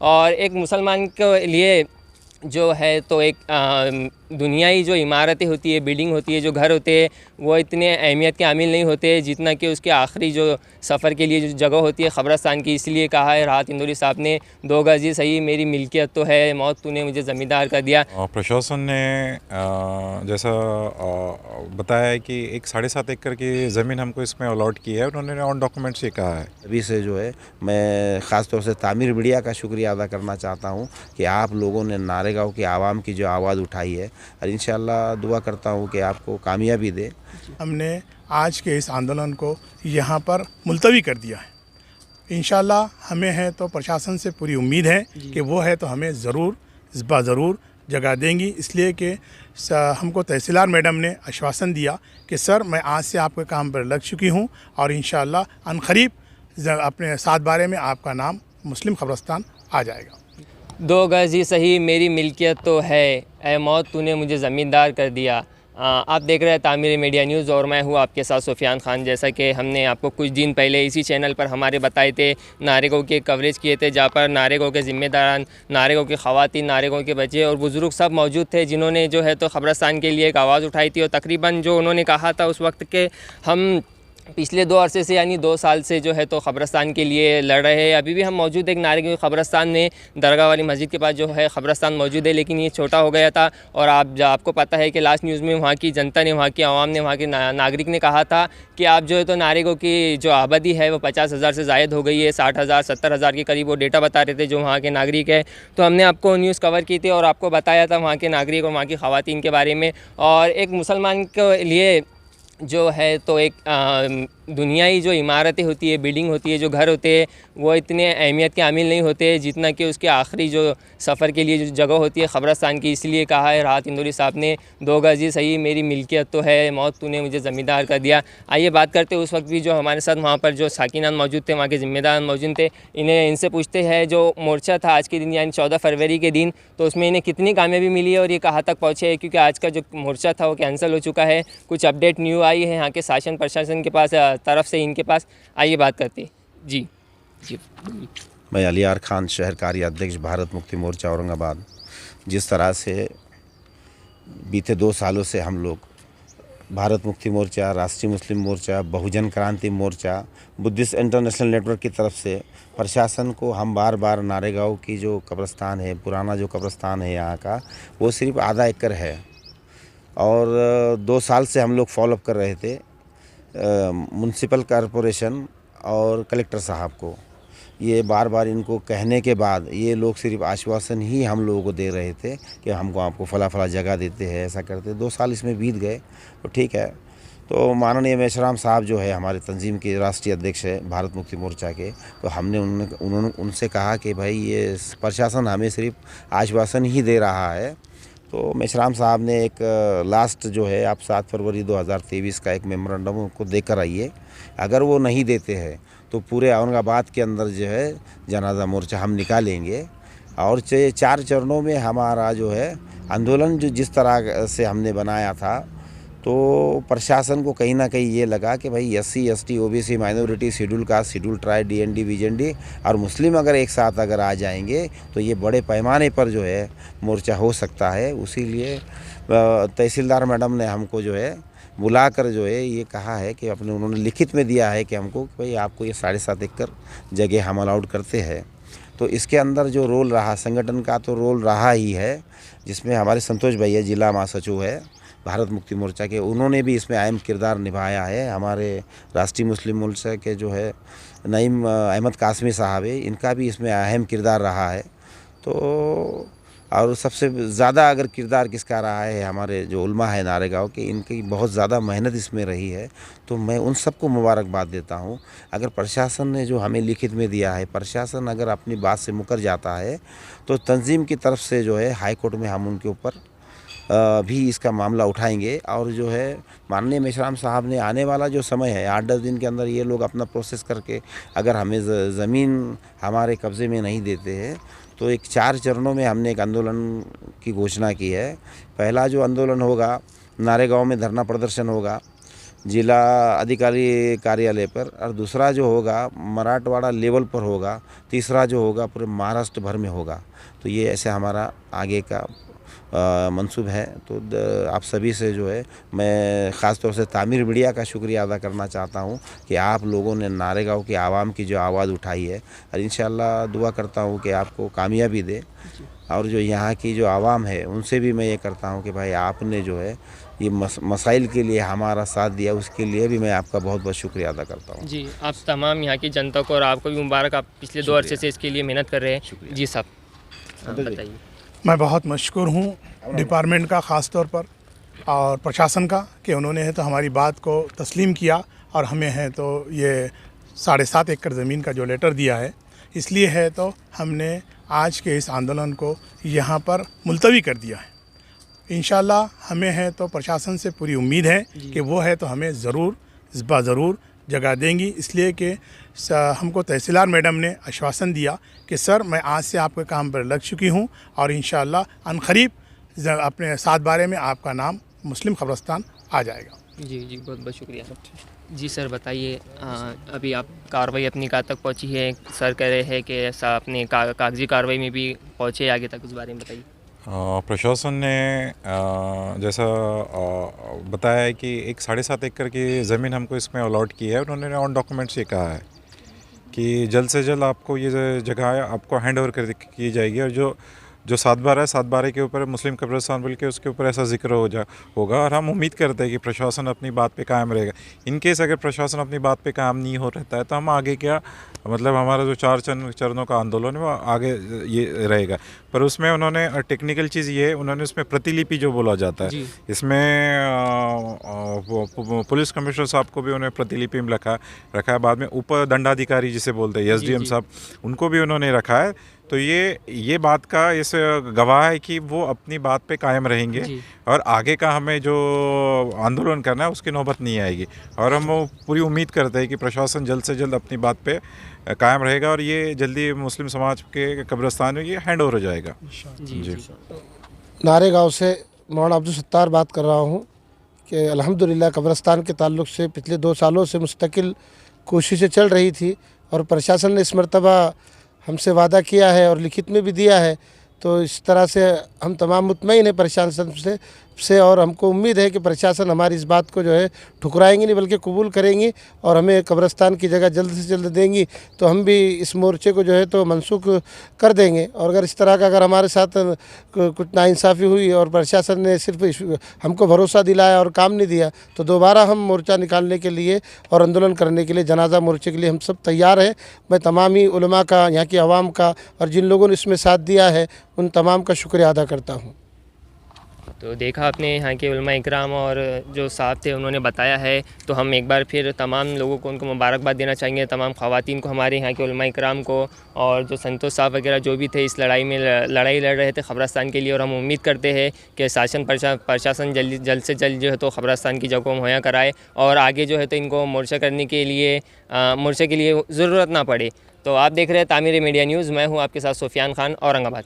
और एक मुसलमान के लिए जो है तो एक दुनियाई जो इमारतें होती है, बिल्डिंग होती है, जो घर होते हैं, वो इतने अहमियत के हामिल नहीं होते जितना कि उसके आखिरी जो सफ़र के लिए जो जगह होती है कब्रस्तान की। इसलिए कहा है राहत इंदौरी साहब ने, 2 गज़ ही सही मेरी मिल्कियत तो है, मौत तूने मुझे ज़मींदार कर दिया। प्रशासन ने जैसा बताया है कि 7.5 एकड़ की ज़मीन हमको इसमें अलॉट की है। उन्होंने ऑन डॉक्यूमेंट्स ये कहा है। अभी से जो है मैं ख़ास तौर से तामीर मीडिया का शुक्रिया अदा करना चाहता हूँ कि आप लोगों ने नारेगाँव की आवाम की जो आवाज़ उठाई है, और इंशाअल्लाह दुआ करता हूँ कि आपको कामयाबी दे। हमने आज के इस आंदोलन को यहाँ पर मुलतवी कर दिया है। इंशाअल्लाह हमें है तो प्रशासन से पूरी उम्मीद है कि वो है तो हमें ज़रूर जगह देंगी, इसलिए कि हमको तहसीलदार मैडम ने आश्वासन दिया कि सर मैं आज से आपके काम पर लग चुकी हूँ और इंशाअल्लाह अनक़रीब अपने 7 बारे में आपका नाम मुस्लिम कब्रस्तान आ जाएगा। 2 गज़ ही सही मेरी मिल्कियत तो है, ऐ मौत तूने मुझे ज़मींदार कर दिया। आप देख रहे हैं तामीर मीडिया न्यूज़ और मैं हूँ आपके साथ सुफियान खान। जैसा कि हमने आपको कुछ दिन पहले इसी चैनल पर हमारे बताए थे, नारेगाँव के कवरेज किए थे, जहाँ पर नारेगाँव के ज़िम्मेदारान, नारेगाँव की ख़वातीन, नारेगाँव के बच्चे और बुज़ुर्ग सब मौजूद थे, जिन्होंने जो है तो कब्रस्तान के लिए एक आवाज़ उठाई थी। और तकरीबन जो उन्होंने कहा था उस वक्त के हम पिछले 2 अरसे से यानी 2 साल से जो है तो कब्रस्तान के लिए लड़ रहे हैं। अभी भी हम मौजूद एक नारेगाँव कब्रस्तान में, दरगाह वाली मस्जिद के पास जो है कब्रस्तान मौजूद है, लेकिन ये छोटा हो गया था। और आपको पता है कि लास्ट न्यूज़ में वहाँ की जनता ने, वहाँ की आवाम ने, वहाँ के नागरिक ने कहा था कि आप जो है तो नारेगाँव की जो आबादी है वो 50,000 से ज़ायद हो गई है, 60,000 70,000 के करीब वो डेटा बता रहे थे जो वहाँ के नागरिक है। तो हमने आपको न्यूज़ कवर की थी और आपको बताया था वहाँ के नागरिक और वहाँ की ख़वातीन के बारे में। और एक मुसलमान के लिए जो है तो एक दुनियाई जो इमारतें होती है, बिल्डिंग होती है, जो घर होते हैं, वो इतने अहमियत के हामिल नहीं होते जितना कि उसके आखिरी जो सफ़र के लिए जो जगह होती है कब्रस्तान की। इसलिए कहा है राहत इंदौरी साहब ने, 2 गज़ ही सही मेरी मिल्कियत तो है, मौत तूने मुझे ज़मींदार कर दिया। आइए बात करते हैं उस वक्त भी जो हमारे साथ वहाँ पर जो साकिनान मौजूद थे, वहाँ के ज़िम्मेदार मौजूद थे, इनसे पूछते हैं जो मोर्चा था आज के दिन यानी 14 फरवरी के दिन, तो उसमें इन्हें कितनी कामयाबी मिली है और ये कहाँ तक पहुँचे हैं, क्योंकि आज का जो मोर्चा था वो कैंसिल हो चुका है। कुछ अपडेट न्यू आई है यहाँ के शासन प्रशासन के पास तरफ से, इनके पास। आइए बात करते हैं। जी। मैं अलियार खान, शहर कार्य अध्यक्ष, भारत मुक्ति मोर्चा औरंगाबाद। जिस तरह से बीते 2 सालों से हम लोग भारत मुक्ति मोर्चा, राष्ट्रीय मुस्लिम मोर्चा, बहुजन क्रांति मोर्चा, बुद्धिस्ट इंटरनेशनल नेटवर्क की तरफ से प्रशासन को हम बार नारेगाँव की जो कब्रस्तान है, पुराना जो कब्रस्तान है यहाँ का, वो सिर्फ आधा एकड़ है और 2 साल से हम लोग फॉलोअप कर रहे थे म्युनिसिपल कॉरपोरेशन और कलेक्टर साहब को। ये बार इनको कहने के बाद ये लोग सिर्फ आश्वासन ही हम लोगों को दे रहे थे कि हमको आपको फला जगह देते हैं, ऐसा करते। 2 साल इसमें बीत गए तो ठीक है। तो माननीय मेशराम साहब जो है हमारे तंजीम के राष्ट्रीय अध्यक्ष है भारत मुक्ति मोर्चा के, तो हमने उन्होंने उनसे कहा कि भाई ये प्रशासन हमें सिर्फ आश्वासन ही दे रहा है। तो मेशराम साहब ने एक लास्ट जो है आप 7 फरवरी 2023 का एक मेमोरेंडम उनको देकर आइए। अगर वो नहीं देते हैं तो पूरे औरंगाबाद के अंदर जो है जनाजा मोर्चा हम निकालेंगे और 4 चरणों में हमारा जो है आंदोलन जो जिस तरह से हमने बनाया था, तो प्रशासन को कहीं ना कहीं ये लगा कि भाई SC ST OBC minority, schedule caste, schedule tribe, DND BJND और मुस्लिम अगर एक साथ अगर आ जाएंगे तो ये बड़े पैमाने पर जो है मोर्चा हो सकता है। उसीलिए तहसीलदार मैडम ने हमको जो है बुलाकर जो है ये कहा है कि उन्होंने लिखित में दिया है कि हमको कि भाई आपको ये 7.5 एकड़ जगह हम अलाउड करते हैं। तो इसके अंदर जो रोल रहा संगठन का, तो रोल रहा ही है, जिसमें हमारे संतोष भैया जिला महासचिव है भारत मुक्ति मोर्चा के, उन्होंने भी इसमें अहम किरदार निभाया है। हमारे राष्ट्रीय मुस्लिम मोर्चा के जो है नईम अहमद कासमी साहब है, इनका भी इसमें अहम किरदार रहा है। तो और सबसे ज़्यादा अगर किरदार किसका रहा है, हमारे जो उलमा है नारेगाँव के, इनकी बहुत ज़्यादा मेहनत इसमें रही है। तो मैं उन सबको मुबारकबाद देता हूँ। अगर प्रशासन ने जो हमें लिखित में दिया है, प्रशासन अगर अपनी बात से मुकर जाता है तो तंजीम की तरफ से जो है हाई कोर्ट में हम उनके ऊपर भी इसका मामला उठाएंगे। और जो है माननीय मेशराम साहब ने आने वाला जो समय है 8-10 दिन के अंदर ये लोग अपना प्रोसेस करके अगर हमें ज़मीन हमारे कब्ज़े में नहीं देते हैं तो एक 4 चरणों में हमने एक आंदोलन की घोषणा की है। पहला जो आंदोलन होगा नारेगाँव में धरना प्रदर्शन होगा, जिला अधिकारी कार्यालय पर, और दूसरा जो होगा मराठवाड़ा लेवल पर होगा, तीसरा जो होगा पूरे महाराष्ट्र भर में होगा। तो ये ऐसे हमारा आगे का मंसूब है। तो आप सभी से जो है मैं ख़ास तौर से तामीर मीडिया का शुक्रिया अदा करना चाहता हूँ कि आप लोगों ने नारेगांव की आवाम की जो आवाज़ उठाई है, और इंशाअल्लाह दुआ करता हूँ कि आपको कामयाबी दे। और जो यहाँ की जो आवाम है उनसे भी मैं ये करता हूँ कि भाई आपने जो है ये मसाइल के लिए हमारा साथ दिया, उसके लिए भी मैं आपका बहुत बहुत शुक्रिया अदा करता हूँ। जी, आप तमाम यहाँ की जनता को और आपको भी मुबारक, आप पिछले 2 अरसे से इसके लिए मेहनत कर रहे हैं। जी साहब, बताइए। मैं बहुत मशकूर हूँ डिपार्टमेंट का ख़ास तौर पर और प्रशासन का कि उन्होंने है तो हमारी बात को तस्लीम किया और हमें है तो ये 7.5 एकड़ ज़मीन का जो लेटर दिया है, इसलिए है तो हमने आज के इस आंदोलन को यहाँ पर मुलतवी कर दिया है। इंशाल्लाह हमें है तो प्रशासन से पूरी उम्मीद है कि वो है तो हमें ज़रूर जगह देंगी, इसलिए कि हमको तहसीलदार मैडम ने आश्वासन दिया कि सर मैं आज से आपके काम पर लग चुकी हूँ और इंशाल्लाह अनक़रीब अपने 7 बारे में आपका नाम मुस्लिम कब्रिस्तान आ जाएगा। जी, बहुत बहुत शुक्रिया। जी सर, बताइए, अभी आप कार्रवाई अपनी कहाँ तक पहुँची है? सर कह रहे हैं कि ऐसा अपने कागजी कार्रवाई में भी पहुँचे आगे तक, उस बारे में बताइए। प्रशासन ने जैसा बताया है कि एक 7.5 एकड़ की ज़मीन हमको इसमें अलॉट की है। उन्होंने ऑन डॉक्यूमेंट्स ये कहा है कि जल्द से जल्द आपको ये जगह आपको हैंड ओवर कर की जाएगी। और जो 7 बार है, 7 बारे के ऊपर मुस्लिम कब्रिस्तान बोल के उसके ऊपर ऐसा जिक्र होगा। और हम उम्मीद करते हैं कि प्रशासन अपनी बात पे कायम रहेगा। इन केस अगर प्रशासन अपनी बात पे कायम नहीं हो रहता है तो हम आगे क्या, मतलब हमारा जो 4 चरणों का आंदोलन है वो आगे ये रहेगा। पर उसमें उन्होंने टेक्निकल चीज़ ये है, उन्होंने उसमें प्रतिलिपि जो बोला जाता है, इसमें पुलिस कमिश्नर साहब को भी उन्होंने प्रतिलिपि में रखा है। बाद में उप दंडाधिकारी जिसे बोलते हैं SDM साहब, उनको भी उन्होंने रखा है। तो ये बात का इस गवाह है कि वो अपनी बात पे कायम रहेंगे और आगे का हमें जो आंदोलन करना है उसकी नौबत नहीं आएगी। और हम वो पूरी उम्मीद करते हैं कि प्रशासन जल्द से जल्द अपनी बात पे कायम रहेगा और ये जल्दी मुस्लिम समाज के कब्रिस्तान में ये हैंड ओवर हो जाएगा। जी। नारेगांव से मौलाना अब्दुल सत्तार बात कर रहा हूँ कि अल्हम्दुलिल्लाह कब्रिस्तान के ताल्लुक़ से पिछले 2 सालों से मुस्तकिल कोशिशें चल रही थी और प्रशासन ने इस मरतबा हमसे वादा किया है और लिखित में भी दिया है। तो इस तरह से हम तमाम मुतमईन हैं प्रशासन से और हमको उम्मीद है कि प्रशासन हमारी इस बात को जो है ठुकराएंगी नहीं बल्कि कबूल करेंगी और हमें कब्रिस्तान की जगह जल्द से जल्द देंगी। तो हम भी इस मोर्चे को जो है तो मनसूख कर देंगे। और अगर इस तरह का अगर हमारे साथ कुछ नाइंसाफ़ी हुई और प्रशासन ने सिर्फ हमको भरोसा दिलाया और काम नहीं दिया तो दोबारा हम मोर्चा निकालने के लिए और आंदोलन करने के लिए, जनाजा मोर्चे के लिए हम सब तैयार हैं। मैं तमाम ही उलमा का, यहाँ की आवाम का और जिन लोगों ने इसमें साथ दिया है उन तमाम का शुक्रिया अदा करता हूँ। तो देखा आपने यहाँ के उलमा इकराम और जो साहब थे उन्होंने बताया है। तो हम एक बार फिर तमाम लोगों को उनको मुबारकबाद देना चाहेंगे, तमाम ख़वातीन को, हमारे यहाँ के उलमा इकराम को, और जो संतोष साहब वगैरह जो भी थे इस लड़ाई में लड़ रहे थे कब्रिस्तान के लिए। और हम उम्मीद करते हैं कि प्रशासन जल्द से जल्द जो है तो कब्रिस्तान की जगह मुहैया कराए और आगे जो है तो इनको मोर्चा करने के लिए मोर्चे के लिए ज़रूरत ना पड़े। तो आप देख रहे हैं तामीर मीडिया न्यूज़, मैं हूँ आपके साथ सुफियान खान, औरंगाबाद।